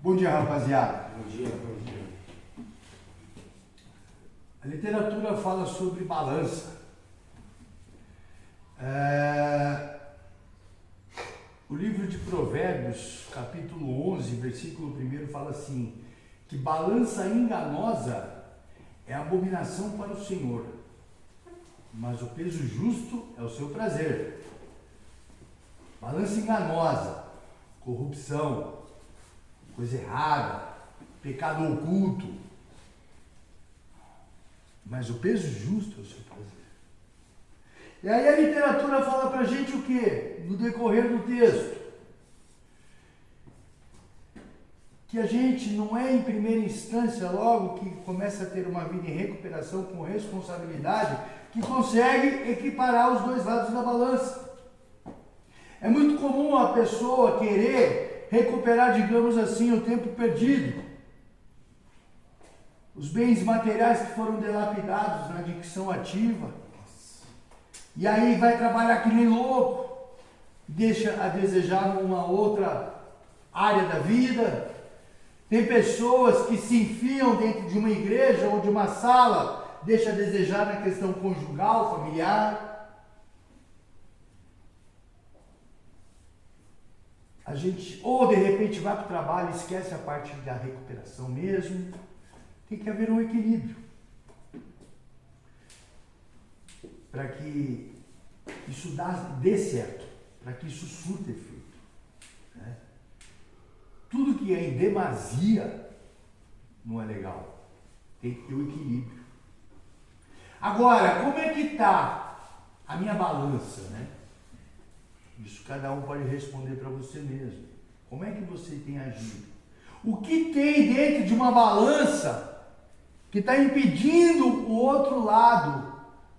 Bom dia, rapaziada. Bom dia, bom dia. A literatura fala sobre balança. O livro de Provérbios, capítulo 11, versículo 1, fala assim, que balança enganosa é abominação para o Senhor, mas o peso justo é o seu prazer. Balança enganosa, corrupção, coisa errada, pecado oculto, mas o peso justo é o seu prazer. E aí a literatura fala pra gente o quê? No decorrer do texto. Que a gente não é em primeira instância, logo que começa a ter uma vida em recuperação com responsabilidade, que consegue equiparar os dois lados da balança. É muito comum a pessoa querer recuperar, digamos assim, o tempo perdido. Os bens materiais que foram dilapidados na adicção ativa. E aí vai trabalhar que nem louco, deixa a desejar numa outra área da vida. Tem pessoas que se enfiam dentro de uma igreja ou de uma sala, deixa a desejar na questão conjugal, familiar. A gente, ou de repente vai para o trabalho e esquece a parte da recuperação mesmo. Tem que haver um equilíbrio. Para que isso dê certo, para que isso surta efeito. Né? Tudo que é em demasia não é legal. Tem que ter o equilíbrio. Agora, como é que está a minha balança? Né? Isso cada um pode responder para você mesmo. Como é que você tem agido? O que tem dentro de uma balança que está impedindo o outro lado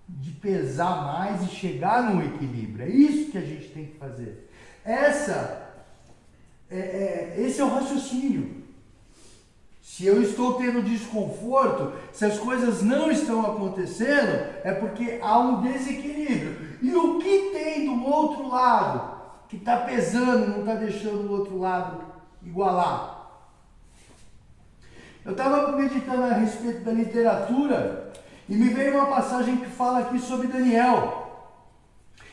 de pesar mais e chegar no equilíbrio? É isso que a gente tem que fazer. Esse é o raciocínio. Se eu estou tendo desconforto, se as coisas não estão acontecendo, é porque há um desequilíbrio. E o que tem do outro lado que está pesando, não está deixando o outro lado igualar? Eu estava meditando a respeito da literatura e me veio uma passagem que fala aqui sobre Daniel.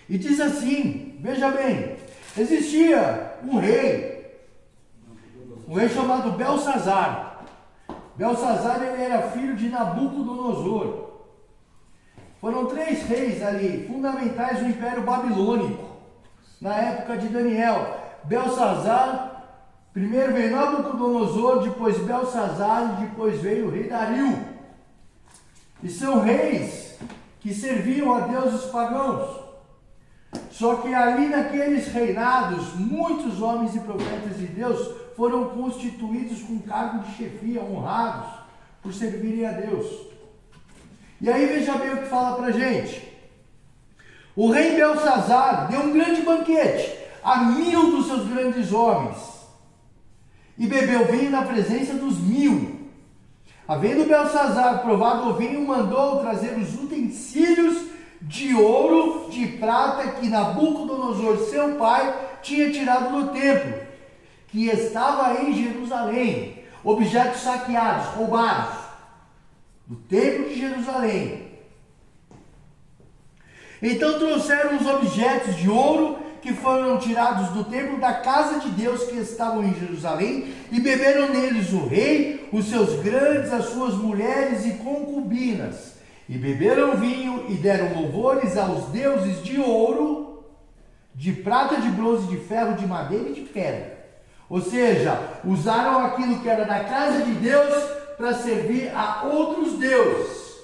E diz assim, veja bem, existia um rei chamado Belsazar. Belsazar, ele era filho de Nabucodonosor. Foram 3 reis ali, fundamentais do Império Babilônico, na época de Daniel. Belsazar, primeiro veio Nabucodonosor, depois Belsazar e depois veio o rei Dario. E são reis que serviam a deuses pagãos. Só que ali naqueles reinados, muitos homens e profetas de Deus foram constituídos com cargo de chefia, honrados, por servirem a Deus. E aí veja bem o que fala pra gente. O rei Belsazar deu um grande banquete a 1000 dos seus grandes homens, e bebeu vinho na presença dos 1000. Havendo Belsazar provado o vinho, mandou trazer os utensílios de ouro, de prata, que Nabucodonosor, seu pai, tinha tirado do templo, que estava em Jerusalém. Objetos saqueados, roubados, do templo de Jerusalém. Então trouxeram os objetos de ouro que foram tirados do templo da casa de Deus que estavam em Jerusalém, e beberam neles o rei, os seus grandes, as suas mulheres e concubinas, e beberam vinho e deram louvores aos deuses de ouro, de prata, de bronze, de ferro, de madeira e de pedra. Ou seja, usaram aquilo que era da casa de Deus para servir a outros deuses.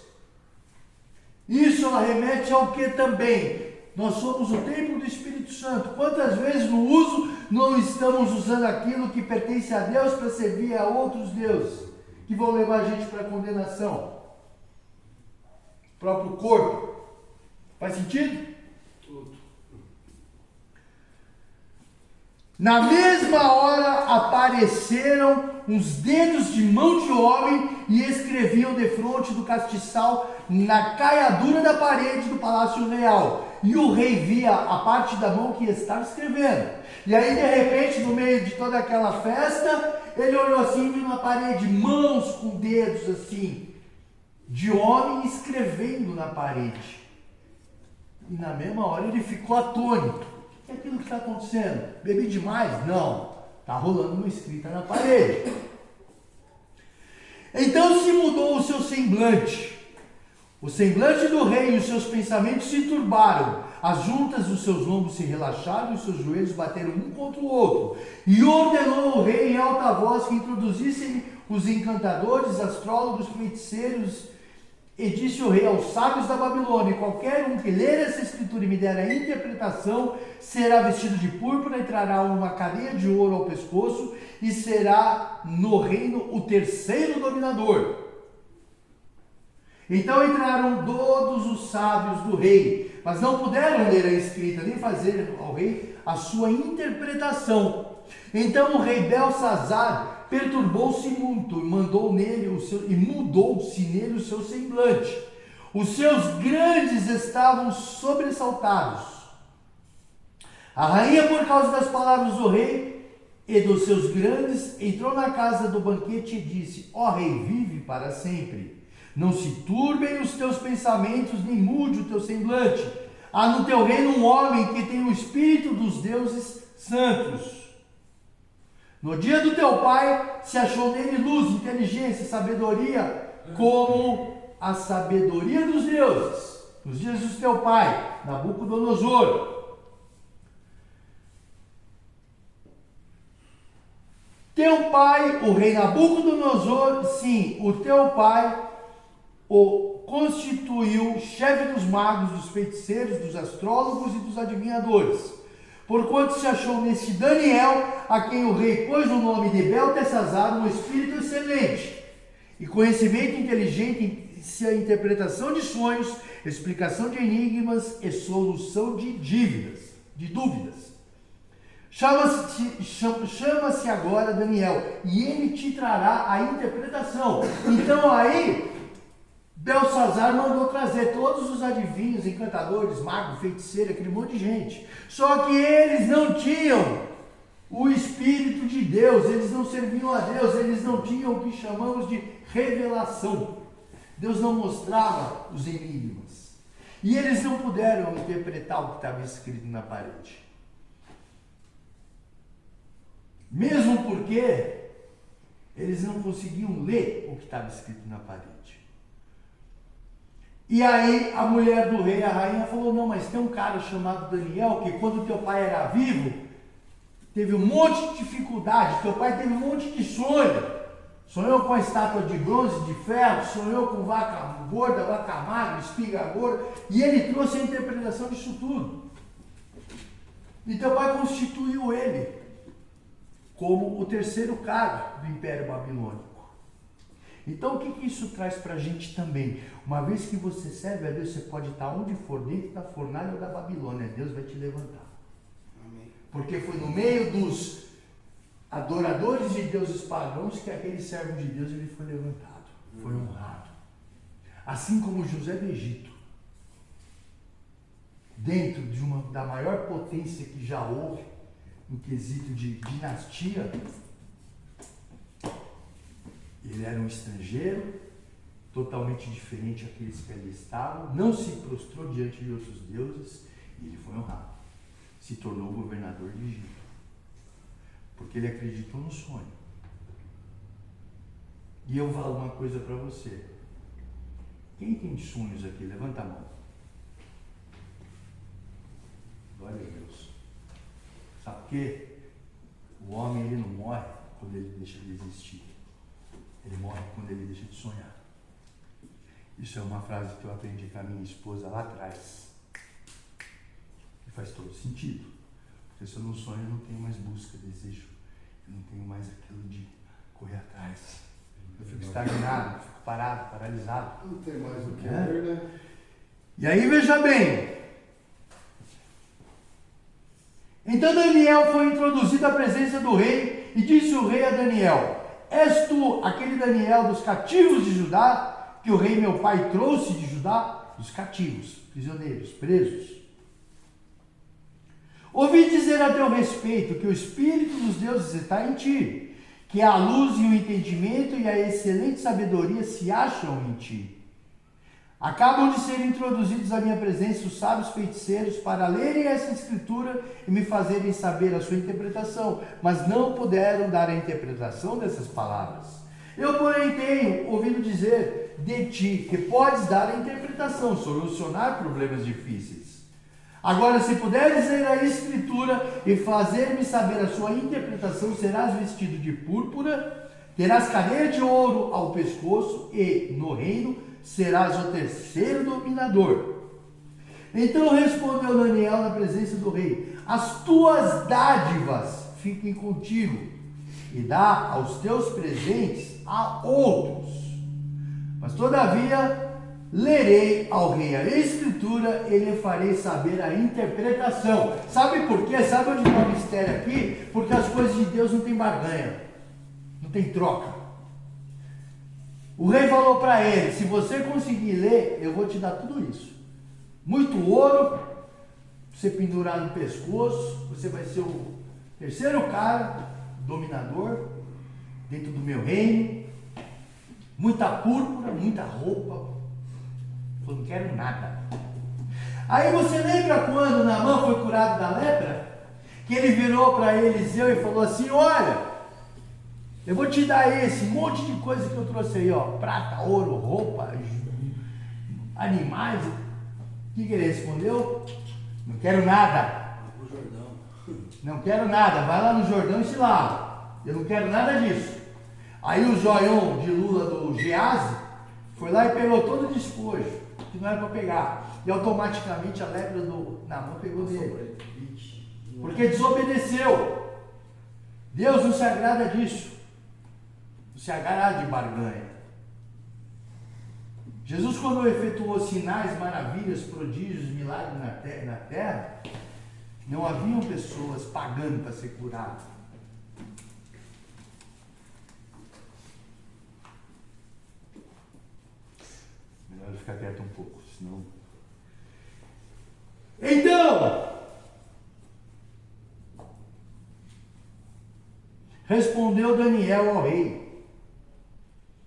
Isso remete ao que também? Nós somos o templo do Espírito Santo. Quantas vezes no uso não estamos usando aquilo que pertence a Deus para servir a outros deuses, que vão levar a gente para a condenação? O próprio corpo. Faz sentido? Tudo. Na mesma hora apareceram uns dedos de mão de homem e escreviam defronte do castiçal na caiadura da parede do palácio real. E o rei via a parte da mão que estava escrevendo. E aí, de repente, no meio de toda aquela festa, ele olhou assim, viu na parede, mãos com dedos assim, de homem escrevendo na parede. E na mesma hora ele ficou atônito. O que é aquilo que está acontecendo? Bebi demais? Não. Está rolando uma escrita na parede. Então se mudou o seu semblante. O semblante do rei e os seus pensamentos se turbaram. As juntas dos seus lombos se relaxaram e os seus joelhos bateram um contra o outro. E ordenou o rei em alta voz que introduzissem os encantadores, astrólogos, feiticeiros. E disse o rei aos sábios da Babilônia: qualquer um que ler essa escritura e me der a interpretação, será vestido de púrpura e trará uma cadeia de ouro ao pescoço e será no reino o terceiro dominador. Então entraram todos os sábios do rei, mas não puderam ler a escrita, nem fazer ao rei a sua interpretação. Então o rei Belsazar perturbou-se muito e mudou-se nele o seu semblante. Os seus grandes estavam sobressaltados. A rainha, por causa das palavras do rei e dos seus grandes, entrou na casa do banquete e disse: ó rei, vive para sempre. Não se turbem os teus pensamentos, nem mude o teu semblante. Há no teu reino um homem que tem o espírito dos deuses santos. No dia do teu pai se achou nele luz, inteligência, sabedoria, como a sabedoria dos deuses. Nos dias do teu pai, Nabucodonosor. Teu pai, o rei Nabucodonosor, sim, o teu pai o constituiu chefe dos magos, dos feiticeiros, dos astrólogos e dos adivinhadores. Porquanto se achou neste Daniel, a quem o rei pôs o nome de Beltesazar, um espírito excelente, e conhecimento inteligente em a interpretação de sonhos, explicação de enigmas e solução de dúvidas. Chama-se agora Daniel, e ele te trará a interpretação. Então aí, Belsazar mandou trazer todos os adivinhos, encantadores, magos, feiticeiros, aquele monte de gente. Só que eles não tinham o Espírito de Deus, eles não serviam a Deus, eles não tinham o que chamamos de revelação. Deus não mostrava os enigmas. E eles não puderam interpretar o que estava escrito na parede. Mesmo porque eles não conseguiam ler o que estava escrito na parede. E aí a mulher do rei, a rainha, falou: não, mas tem um cara chamado Daniel, que quando teu pai era vivo, teve um monte de dificuldade, teu pai teve um monte de sonho. Sonhou com a estátua de bronze, de ferro, sonhou com vaca gorda, vaca magra, espiga gorda, e ele trouxe a interpretação disso tudo. E teu pai constituiu ele como o terceiro cara do Império Babilônico. Então o que isso traz para a gente também? Uma vez que você serve a Deus, você pode estar onde for, dentro da fornalha ou da Babilônia, Deus vai te levantar. Amém. Porque foi no meio dos adoradores de deuses pagãos que aquele servo de Deus ele foi levantado, foi honrado. Assim como José do Egito, dentro de da maior potência que já houve, no quesito de dinastia, ele era um estrangeiro, totalmente diferente daqueles que ali estavam, não se prostrou diante de outros deuses, e ele foi honrado. Se tornou governador de Egito. Porque ele acreditou no sonho. E eu falo uma coisa para você. Quem tem sonhos aqui? Levanta a mão. Glória a Deus. Sabe por quê? O homem ele não morre quando ele deixa de existir. Ele morre quando ele deixa de sonhar. Isso é uma frase que eu aprendi com a minha esposa lá atrás. E faz todo sentido. Porque se eu não sonho, eu não tenho mais busca, desejo. Eu não tenho mais aquilo de correr atrás. Eu fico estagnado, eu fico parado, paralisado. Não tem mais o que ver, né? E aí veja bem. Então Daniel foi introduzido à presença do rei e disse o rei a Daniel: és tu aquele Daniel dos cativos de Judá, que o rei meu pai trouxe de Judá? Os cativos, prisioneiros, presos. Ouvi dizer a teu respeito que o Espírito dos deuses está em ti, que a luz e o entendimento e a excelente sabedoria se acham em ti. Acabam de ser introduzidos à minha presença os sábios feiticeiros para lerem essa escritura e me fazerem saber a sua interpretação, mas não puderam dar a interpretação dessas palavras. Eu, porém, tenho ouvido dizer de ti que podes dar a interpretação, solucionar problemas difíceis. Agora, se puderes ler a escritura e fazer-me saber a sua interpretação, serás vestido de púrpura, terás cadeia de ouro ao pescoço e, no reino, serás o terceiro dominador. Então respondeu Daniel na presença do rei: as tuas dádivas fiquem contigo, e dá aos teus presentes a outros. Mas todavia lerei ao rei a escritura e lhe farei saber a interpretação. Sabe por quê? Sabe onde está o mistério aqui? Porque as coisas de Deus não tem barganha, não tem troca. O rei falou para ele: se você conseguir ler, eu vou te dar tudo isso. Muito ouro, você pendurar no pescoço, você vai ser o terceiro cara, dominador, dentro do meu reino. Muita púrpura, muita roupa. Eu não quero nada. Aí você lembra quando Naamã foi curado da lepra? Que ele virou para Eliseu e falou assim: olha, eu vou te dar esse monte de coisa que eu trouxe aí, ó, prata, ouro, roupa, animais. O que ele respondeu? Não quero nada. Não quero nada. Vai lá no Jordão e se lava. Eu não quero nada disso. Aí o zoião de Lula do Geazi foi lá e pegou todo o despojo, que não era para pegar. E automaticamente a lepra do Naamã pegou dele. Porque desobedeceu. Deus não se agrada disso. Se agrada de barganha. Jesus, quando efetuou sinais, maravilhas, prodígios, milagres na terra, não haviam pessoas pagando para ser curado. Melhor ficar quieto um pouco, senão... Então, respondeu Daniel ao rei: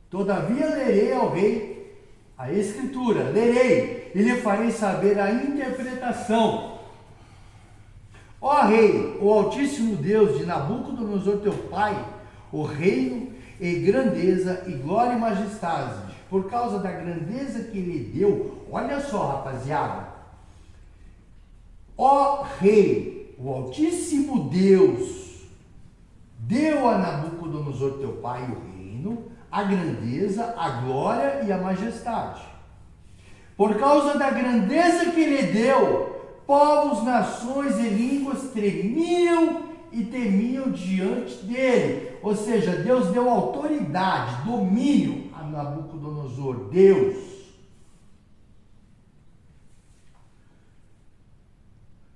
todavia lerei ao rei a escritura, lerei e lhe farei saber a interpretação. Ó rei, o Altíssimo Deus de Nabucodonosor teu pai, o reino e grandeza e glória e majestade, por causa da grandeza que ele deu. Olha só, rapaziada. Ó rei, o Altíssimo Deus deu a Nabucodonosor teu pai o reino, a grandeza, a glória e a majestade. Por causa da grandeza que ele deu, povos, nações e línguas tremiam e temiam diante dele. Ou seja, Deus deu autoridade, domínio a Nabucodonosor. Deus.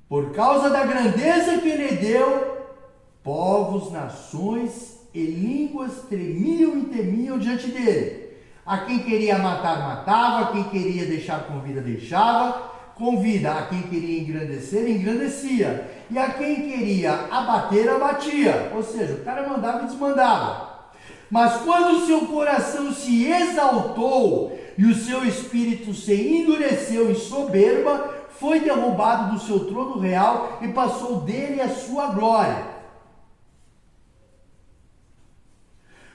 Por causa da grandeza que ele deu, povos, nações e línguas tremiam e temiam diante dele. A quem queria matar, matava. A quem queria deixar com vida, deixava com vida. A quem queria engrandecer, engrandecia. E a quem queria abater, abatia. Ou seja, o cara mandava e desmandava. Mas quando o seu coração se exaltou e o seu espírito se endureceu em soberba, foi derrubado do seu trono real e passou dele a sua glória.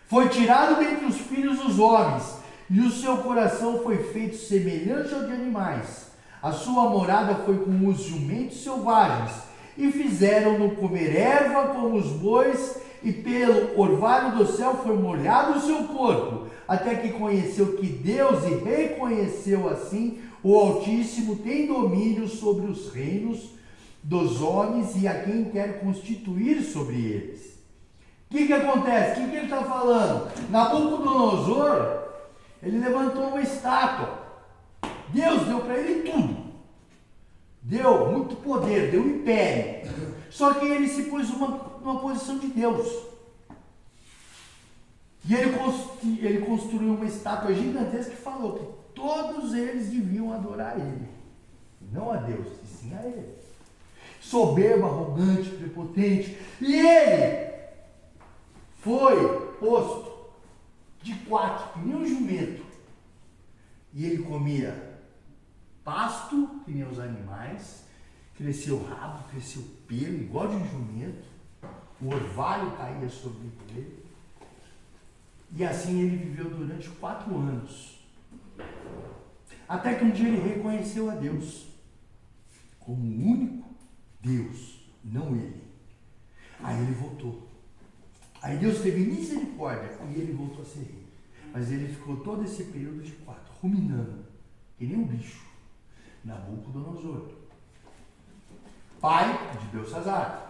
Foi tirado dentre os filhos dos homens, e o seu coração foi feito semelhante ao de animais. A sua morada foi como os jumentos selvagens, e fizeram-no comer erva como os bois, e pelo orvalho do céu foi molhado o seu corpo, até que conheceu que Deus, e reconheceu assim, o Altíssimo tem domínio sobre os reinos dos homens e a quem quer constituir sobre eles. O que acontece? O que ele está falando? Nabucodonosor, ele levantou uma estátua. Deus deu para ele tudo. Deu muito poder, deu império. Só que ele se pôs numa posição de Deus. E ele construiu uma estátua gigantesca que falou que todos eles deviam adorar ele. Não a Deus, e sim a ele. soberbo, arrogante, prepotente. E ele foi posto de quatro, que nem um jumento. E ele comia pasto, que nem os animais, cresceu o rabo, cresceu o pelo, igual de um jumento, o orvalho caía sobre ele. E assim ele viveu durante 4 anos. Até que um dia ele reconheceu a Deus como o único Deus, não ele. Aí ele voltou. Aí Deus teve misericórdia e ele voltou a ser rei. Mas ele ficou todo esse período de 4, ruminando, que nem um bicho, Nabucodonosor, pai de Belsazar.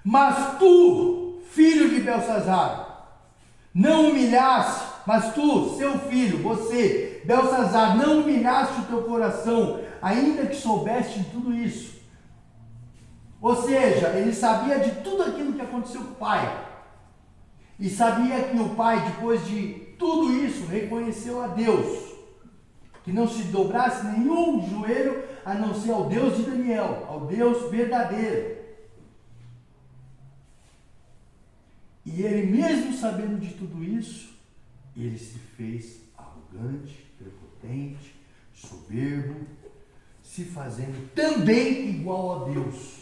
Mas tu, filho de Belsazar, não humilhaste, mas tu, seu filho, você, Belsazar, não humilhaste o teu coração, ainda que soubeste de tudo isso. Ou seja, ele sabia de tudo aquilo que aconteceu com o pai. E sabia que o pai, depois de tudo isso, reconheceu a Deus. Que não se dobrasse nenhum joelho, a não ser ao Deus de Daniel, ao Deus verdadeiro. E ele mesmo sabendo de tudo isso, ele se fez arrogante, prepotente, soberbo, se fazendo também igual a Deus.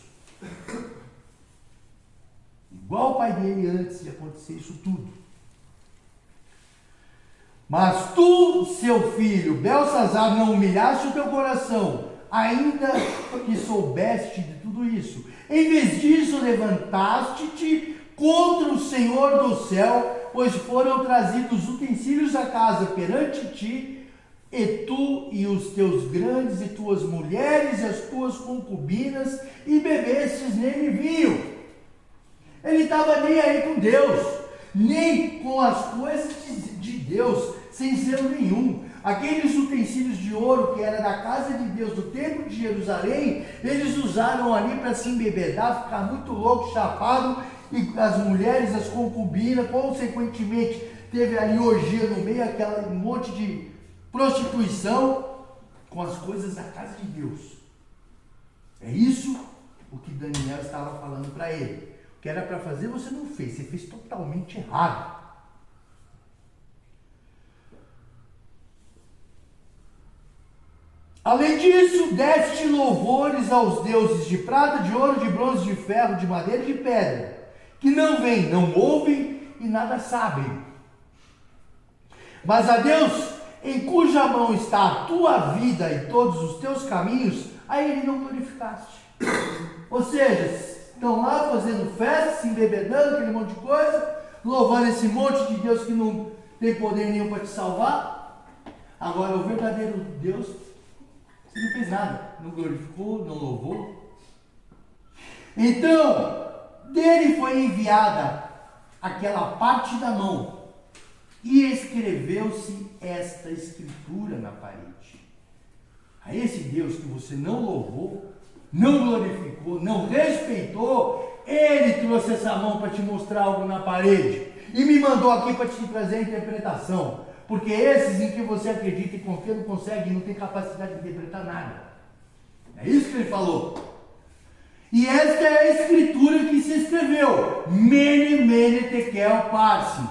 Igual o pai dele antes de acontecer isso tudo. Mas tu, seu filho, Belsazar, não humilhaste o teu coração, ainda que soubeste de tudo isso. Em vez disso, levantaste-te contra o Senhor do céu, pois foram trazidos utensílios à casa perante ti, e tu e os teus grandes e tuas mulheres e as tuas concubinas, e bebestes nele vinho. Ele estava nem aí com Deus, nem com as coisas de Deus, sem zelo nenhum. Aqueles utensílios de ouro que era da casa de Deus, do templo de Jerusalém, eles usaram ali para se embebedar, ficar muito louco, chapado, e as mulheres, as concubinas, consequentemente, teve ali orgia no meio, aquele monte de prostituição com as coisas da casa de Deus. É isso o que Daniel estava falando para ele. O que era para fazer, você não fez, você fez totalmente errado. Além disso, deste louvores aos deuses de prata, de ouro, de bronze, de ferro, de madeira e de pedra, que não veem, não ouvem e nada sabem. Mas a Deus, em cuja mão está a tua vida e todos os teus caminhos, a ele não glorificaste. Ou seja, estão lá fazendo festa, se embebedando, aquele monte de coisa, louvando esse monte de Deus que não tem poder nenhum para te salvar. Agora, o verdadeiro Deus, você não fez nada, não glorificou, não louvou. Então, dele foi enviada aquela parte da mão, e escreveu-se esta escritura na parede. A esse Deus que você não louvou, não glorificou, não respeitou, ele trouxe essa mão para te mostrar algo na parede, e me mandou aqui para te trazer a interpretação, porque esses em que você acredita e confia não conseguem, não tem capacidade de interpretar nada. É isso que ele falou. E esta é a escritura que se escreveu: Mene, Mene, Tekel, Parsin.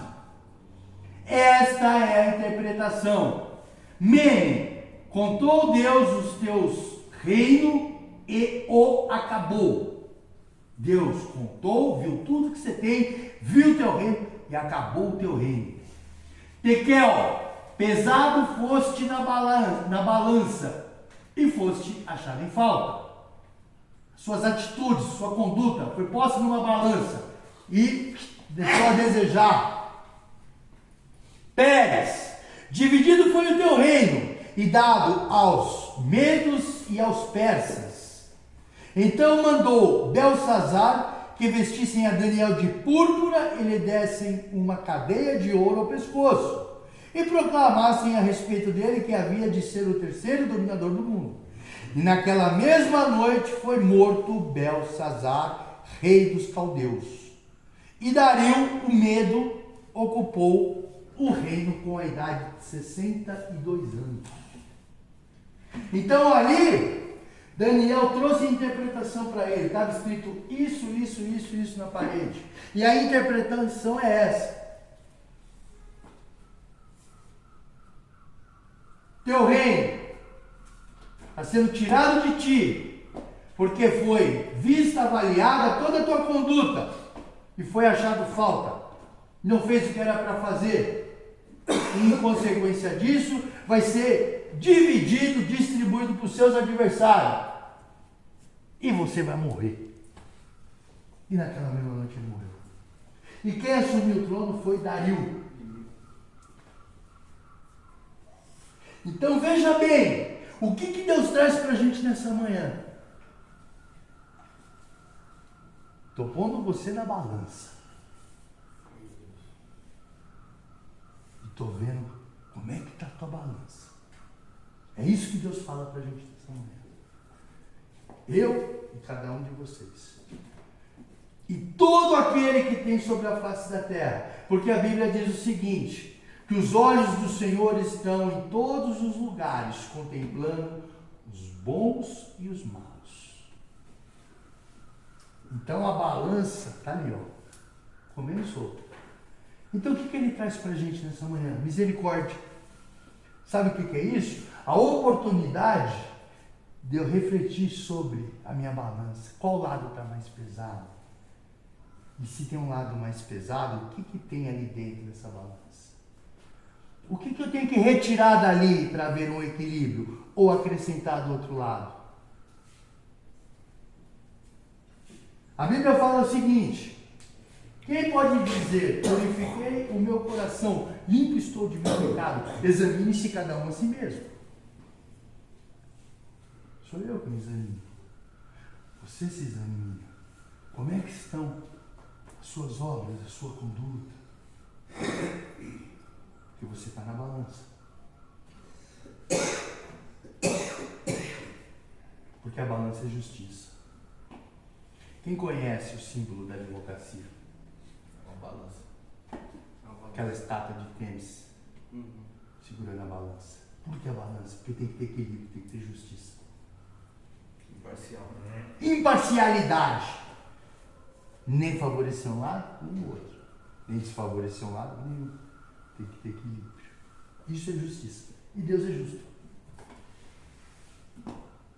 Esta é a interpretação. Mene, contou Deus os teus reinos e o acabou. Deus contou, viu tudo que você tem, viu o teu reino e acabou o teu reino. Tekel, pesado foste na balança e foste achado em falta. Suas atitudes, sua conduta foi posta numa balança e deixou a desejar. Pérez, dividido foi o teu reino e dado aos medos e aos persas. Então mandou Belsazar que vestissem a Daniel de púrpura e lhe dessem uma cadeia de ouro ao pescoço e proclamassem a respeito dele que havia de ser o terceiro dominador do mundo. E naquela mesma noite foi morto Belsazar, rei dos caldeus. E Dario, o medo, ocupou o reino com a idade de 62 anos. Então ali, Daniel trouxe a interpretação para ele. Estava escrito isso na parede. E a interpretação é essa. Teu reino está sendo tirado de ti, porque foi vista, avaliada toda a tua conduta e foi achado falta. Não fez o que era para fazer. E em consequência disso, vai ser dividido, distribuído para os seus adversários. E você vai morrer. E naquela mesma noite ele morreu. E quem assumiu o trono foi Dario. Então veja bem, o que Deus traz para a gente nessa manhã? Estou pondo você na balança. E estou vendo como é que está a tua balança. É isso que Deus fala para a gente nessa manhã. Eu e cada um de vocês. E todo aquele que tem sobre a face da terra. Porque a Bíblia diz o seguinte, que os olhos do Senhor estão em todos os lugares, contemplando os bons e os maus. Então a balança está ali, ó, comendo solto. Então o que ele traz para a gente nessa manhã? Misericórdia. Sabe o que é isso? A oportunidade de eu refletir sobre a minha balança. Qual lado está mais pesado? E se tem um lado mais pesado, o que tem ali dentro dessa balança? O que eu tenho que retirar dali para haver um equilíbrio? Ou acrescentar do outro lado? A Bíblia fala o seguinte: quem pode dizer, purifiquei o meu coração, limpo estou de meu pecado? Examine-se cada um a si mesmo. Sou eu que me examino. Você se examina. Como é que estão as suas obras, a sua conduta? Que você está na balança. Porque a balança é justiça. Quem conhece o símbolo da advocacia? Uma balança. Aquela estátua de tênis segurando a balança. Por que a balança? Porque tem que ter equilíbrio, tem que ter justiça. Imparcial. Imparcialidade. Nem favorecer um lado, nem o outro. Nem desfavorecer um lado, nem o outro. Tem que ter equilíbrio. Isso é justiça. E Deus é justo.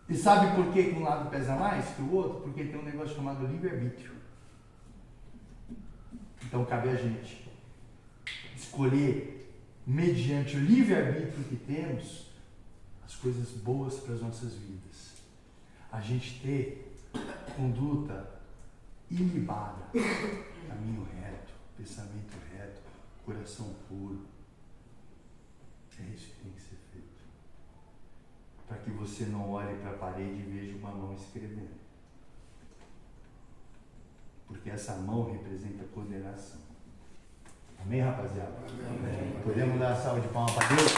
E sabe por que um lado pesa mais que o outro? Porque tem um negócio chamado livre-arbítrio. Então cabe a gente escolher, mediante o livre-arbítrio que temos, as coisas boas para as nossas vidas. A gente ter conduta ilibada, caminho reto, pensamento reto, coração puro. É isso que tem que ser feito. Para que você não olhe para a parede e veja uma mão escrevendo. Porque essa mão representa condenação. Amém, rapaziada? Amém. Podemos dar uma salva de palmas para Deus?